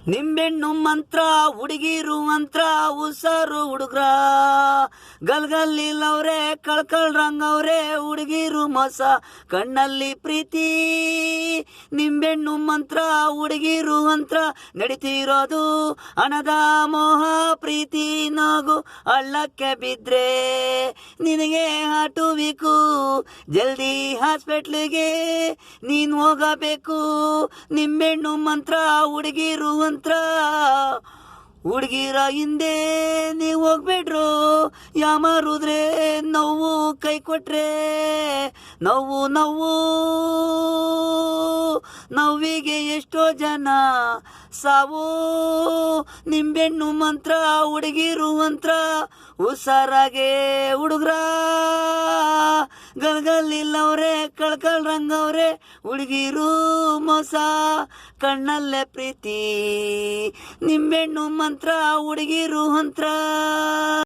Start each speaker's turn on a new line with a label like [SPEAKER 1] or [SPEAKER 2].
[SPEAKER 1] ನಿಂಬೆಣ್ಣು ಮಂತ್ರ ಹುಡುಗಿರು ಮಂತ್ರ ಉಸಾರು ಹುಡುಗ್ರ ಗಲ್ಗಲ್ಲಿಲ್ಲವ್ರೆ ಕಳ್ಕಳ್ರಂಗವ್ರೆ ಹುಡುಗಿರು ಮೋಸ ಕಣ್ಣಲ್ಲಿ ಪ್ರೀತಿ ನಿಂಬೆಣ್ಣು ಮಂತ್ರ ಹುಡುಗಿರು ಮಂತ್ರ ನಡೀತಿರೋದು ಹಣದ ಮೋಹ ಪ್ರೀತಿ ನೋಗು ಹಳ್ಳಕ್ಕೆ ಬಿದ್ರೆ ನಿನಗೆ ಹಾಟುವಿಕು ಜಲ್ದಿ ಹಾಸ್ಪಿಟ್ಲಿಗೆ ನೀನು ಹೋಗಬೇಕು ನಿಂಬೆಣ್ಣು ಮಂತ್ರ ಹುಡುಗಿರು ಮಂತ್ರ ಹುಡುಗಿರ ಹಿಂದೆ ನೀವು ಹೋಗ್ಬೇಡ್ರು ಯಾಮಾರುದ್ರೆ ನೋವು ಕೈ ಕೊಟ್ರೆ ನೋವಿಗೆ ಎಷ್ಟೋ ಜನ ಸಾವು ನಿಂಬೆಣ್ಣು ಮಂತ್ರ ಹುಡುಗಿರು ಮಂತ್ರ ಹುಷಾರಾಗೆ ಹುಡುಗ್ರ ಗಲ್ಗಲ್ಲಿಲ್ಲವ್ರೆ ಕಳ್ಕಳ್ರಂಗವ್ರೆ ಹುಡುಗಿರು ಮೋಸ ಕಣ್ಣಲ್ಲೇ ಪ್ರೀತಿ ನಿಂಬೆಣ್ಣು ಮಂತ್ರ ಹುಡುಗಿರು ಮಂತ್ರ